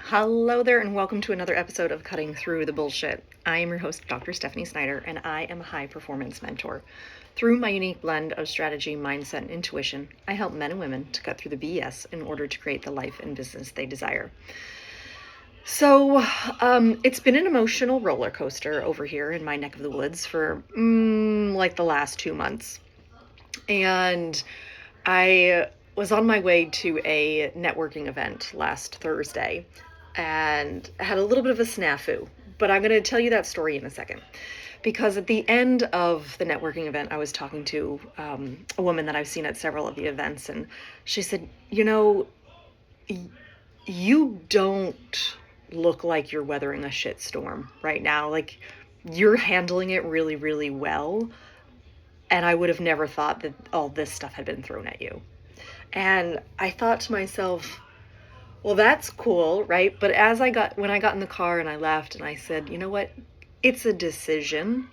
Hello there, and welcome to another episode of Cutting Through the Bullshit. I am your host, Dr. Stephanie Snyder, and I am a high performance mentor. Through my unique blend of strategy, mindset, and intuition, I help men and women to cut through the BS in order to create the life and business they desire. So, it's been an emotional roller coaster over here in my neck of the woods for like the last 2 months. And I was on my way to a networking event last Thursday and had a little bit of a snafu. But I'm going to tell you that story in a second. Because at the end of the networking event, I was talking to a woman that I've seen at several of the events, and she said, you don't look like you're weathering a shitstorm right now. Like, you're handling it really, really well. And I would have never thought that all this stuff had been thrown at you. And I thought to myself, well, that's cool, right? But when I got in the car and I left and I said, you know what? It's a decision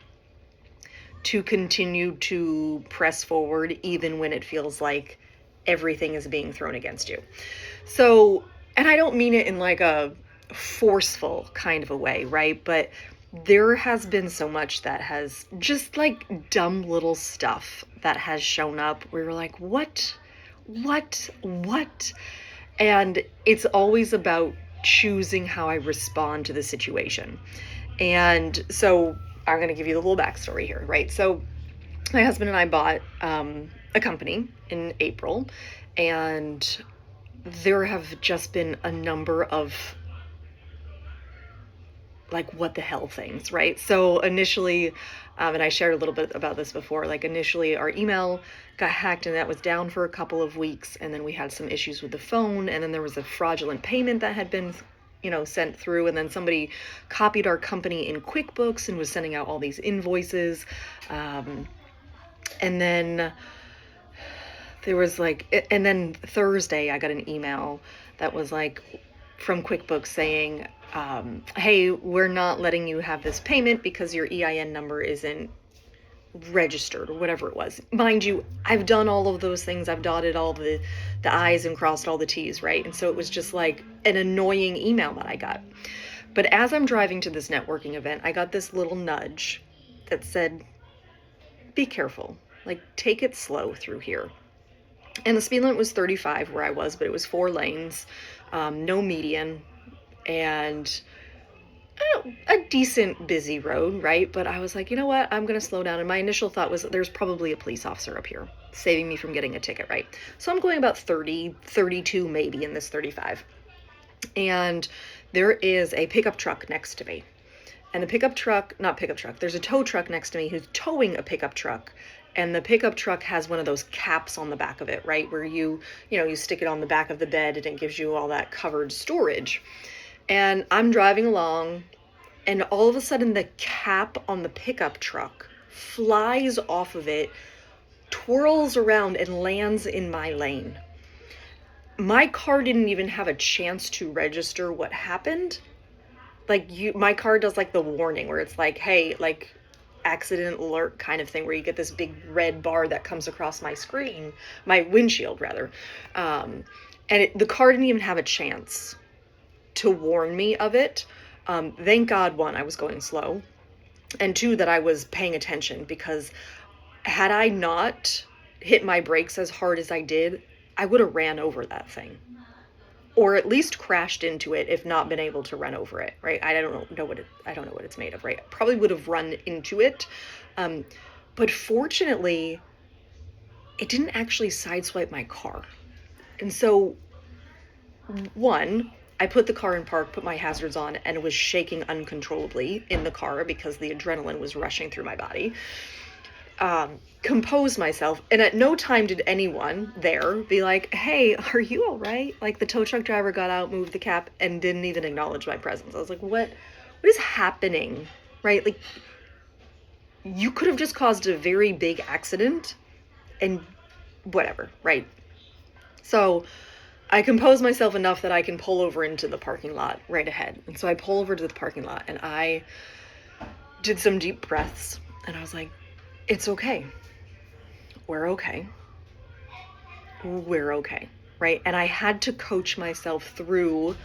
to continue to press forward even when it feels like everything is being thrown against you. So, and I don't mean it in like a forceful kind of a way, right? But there has been so much that has just like dumb little stuff that has shown up. We were like, what? And it's always about choosing how I respond to the situation. And so I'm going to give you the little backstory here, right? So my husband and I bought a company in April, and there have just been a number of like what the hell things, right? So initially, and I shared a little bit about this before, like initially our email got hacked and that was down for a couple of weeks, and then we had some issues with the phone, and then there was a fraudulent payment that had been sent through, and then somebody copied our company in QuickBooks and was sending out all these invoices, and then there was like, and then Thursday I got an email that was like from QuickBooks saying, hey, we're not letting you have this payment because your EIN number isn't registered, or whatever it was. Mind you, I've done all of those things. I've dotted all the I's and crossed all the T's, right? And so it was just like an annoying email that I got. But as I'm driving to this networking event, I got this little nudge that said, be careful, like take it slow through here. And the speed limit was 35 where I was, but it was 4 lanes, no median, and a decent busy road, right? But I was like, you know what? I'm going to slow down. And my initial thought was there's probably a police officer up here saving me from getting a ticket, right? So I'm going about 30, 32 maybe in this 35. And there is a pickup truck next to me. And the there's a tow truck next to me who's towing a pickup truck. And the pickup truck has one of those caps on the back of it, right? Where you stick it on the back of the bed and it gives you all that covered storage. And I'm driving along, and all of a sudden the cap on the pickup truck flies off of it, twirls around, and lands in my lane. My car didn't even have a chance to register what happened. My car does like the warning where it's like, hey, like accident alert kind of thing, where you get this big red bar that comes across my screen, my windshield rather. And the car didn't even have a chance to warn me of it. Thank God, 1, I was going slow, and 2, that I was paying attention, because had I not hit my brakes as hard as I did, I would have ran over that thing, or at least crashed into it, if not been able to run over it, right? I don't know what it's made of, right? Probably would have run into it. But fortunately, it didn't actually sideswipe my car. And so, 1, I put the car in park, put my hazards on, and was shaking uncontrollably in the car because the adrenaline was rushing through my body. Compose myself, and at no time did anyone there be like, hey, are you all right? Like, the tow truck driver got out, moved the cap, and didn't even acknowledge my presence. I was like, what is happening, right? Like, you could have just caused a very big accident and whatever, right? So I compose myself enough that I can pull over into the parking lot right ahead. And so I pull over to the parking lot, and I did some deep breaths, and I was like, it's okay. We're okay. We're okay, right? And I had to coach myself through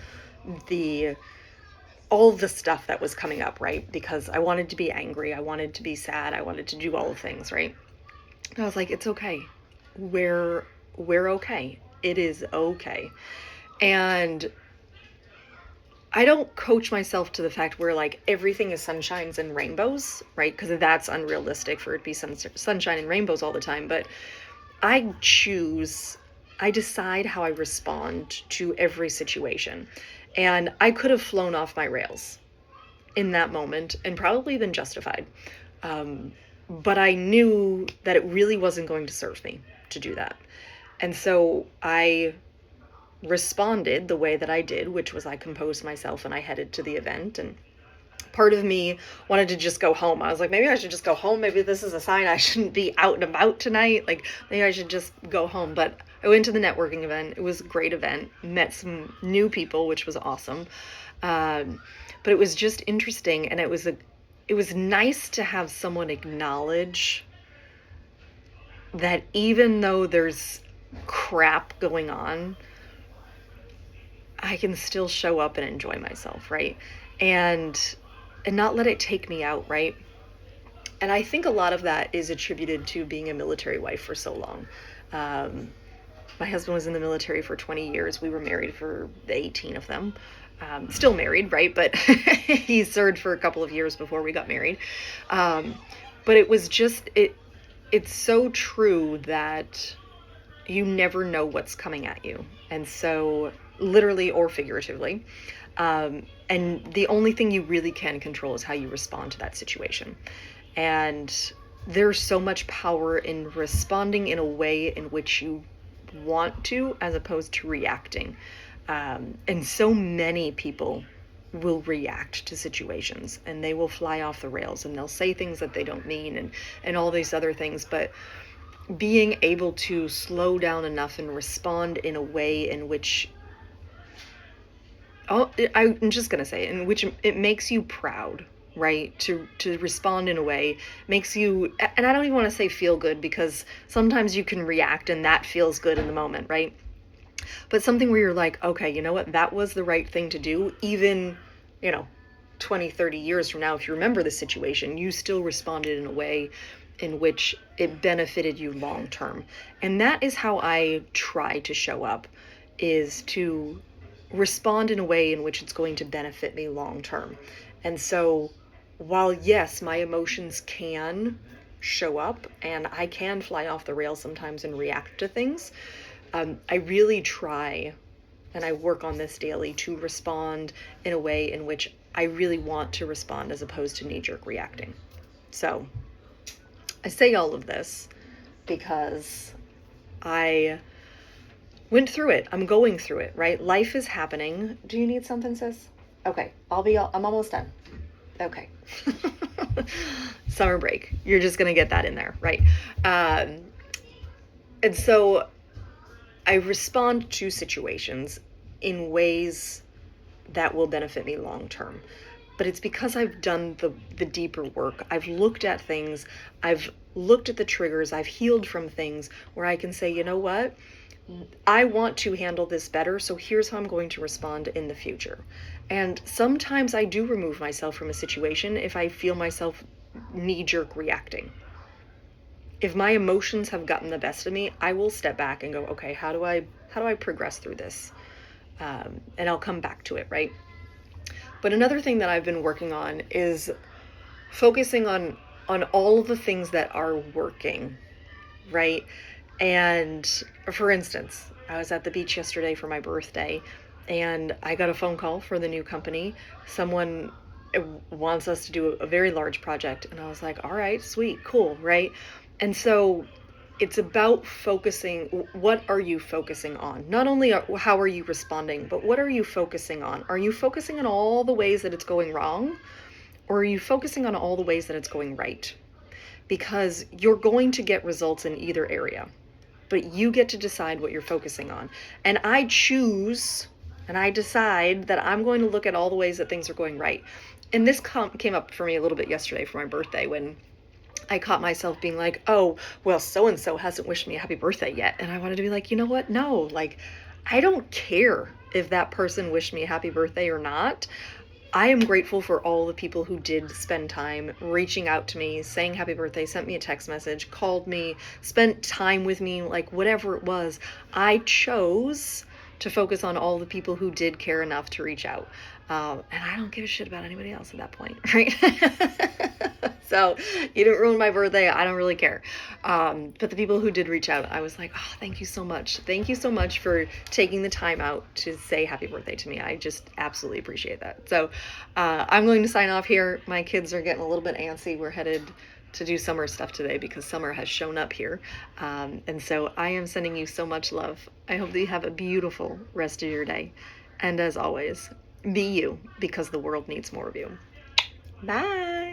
the all the stuff that was coming up, right? Because I wanted to be angry, I wanted to be sad, I wanted to do all the things, right? And I was like, it's okay. We're okay. It is okay. And I don't coach myself to the fact where like everything is sunshines and rainbows, right? Because that's unrealistic for it to be sunshine and rainbows all the time. But I decide how I respond to every situation. And I could have flown off my rails in that moment and probably been justified. But I knew that it really wasn't going to serve me to do that. And so I responded the way that I did, which was I composed myself and I headed to the event. And part of me wanted to just go home. I was like, maybe I should just go home. Maybe this is a sign I shouldn't be out and about tonight. Like, maybe I should just go home. But I went to the networking event. It was a great event. Met some new people, which was awesome. But it was just interesting. And it was nice to have someone acknowledge that even though there's crap going on, I can still show up and enjoy myself, right? And not let it take me out, right? And I think a lot of that is attributed to being a military wife for so long. My husband was in the military for 20 years. We were married for 18 of them. Still married, right? But he served for a couple of years before we got married. But it was just, it's so true that you never know what's coming at you. And so, literally or figuratively. And the only thing you really can control is how you respond to that situation. And there's so much power in responding in a way in which you want to, as opposed to reacting. And so many people will react to situations and they will fly off the rails and they'll say things that they don't mean and all these other things. But being able to slow down enough and respond in a way in which I'm just going to say, in which it makes you proud, right? To respond in a way makes you, and I don't even want to say feel good, because sometimes you can react and that feels good in the moment, right? But something where you're like, okay, you know what? That was the right thing to do. Even, 20, 30 years from now, if you remember the situation, you still responded in a way in which it benefited you long term. And that is how I try to show up, is to respond in a way in which it's going to benefit me long term. And so while yes, my emotions can show up and I can fly off the rails sometimes and react to things, I really try, and I work on this daily, to respond in a way in which I really want to respond, as opposed to knee-jerk reacting. So I say all of this because I went through it. I'm going through it, right? Life is happening. Do you need something, sis? Okay, I'm almost done. Okay. Summer break. You're just going to get that in there, right? And so I respond to situations in ways that will benefit me long term. But it's because I've done the deeper work. I've looked at things. I've looked at the triggers. I've healed from things where I can say, you know what? I want to handle this better, so here's how I'm going to respond in the future. And sometimes I do remove myself from a situation if I feel myself knee-jerk reacting. If my emotions have gotten the best of me, I will step back and go, okay, how do I progress through this? And I'll come back to it, right? But another thing that I've been working on is focusing on all of the things that are working, right? And for instance, I was at the beach yesterday for my birthday and I got a phone call for the new company. Someone wants us to do a very large project. And I was like, all right, sweet, cool, right? And so it's about focusing. What are you focusing on? Not only how are you responding, but what are you focusing on? Are you focusing on all the ways that it's going wrong? Or are you focusing on all the ways that it's going right? Because you're going to get results in either area, but you get to decide what you're focusing on. And I choose and I decide that I'm going to look at all the ways that things are going right. And this came up for me a little bit yesterday for my birthday, when I caught myself being like, oh, well, so-and-so hasn't wished me a happy birthday yet. And I wanted to be like, you know what? No, like, I don't care if that person wished me a happy birthday or not. I am grateful for all the people who did spend time reaching out to me, saying happy birthday, sent me a text message, called me, spent time with me, like whatever it was. I chose to focus on all the people who did care enough to reach out. And I don't give a shit about anybody else at that point, right? So you didn't ruin my birthday. I don't really care. But the people who did reach out, I was like, oh, thank you so much. Thank you so much for taking the time out to say happy birthday to me. I just absolutely appreciate that. So I'm going to sign off here. My kids are getting a little bit antsy. We're headed to do summer stuff today because summer has shown up here. And so I am sending you so much love. I hope that you have a beautiful rest of your day. And as always, be you, because the world needs more of you. Bye.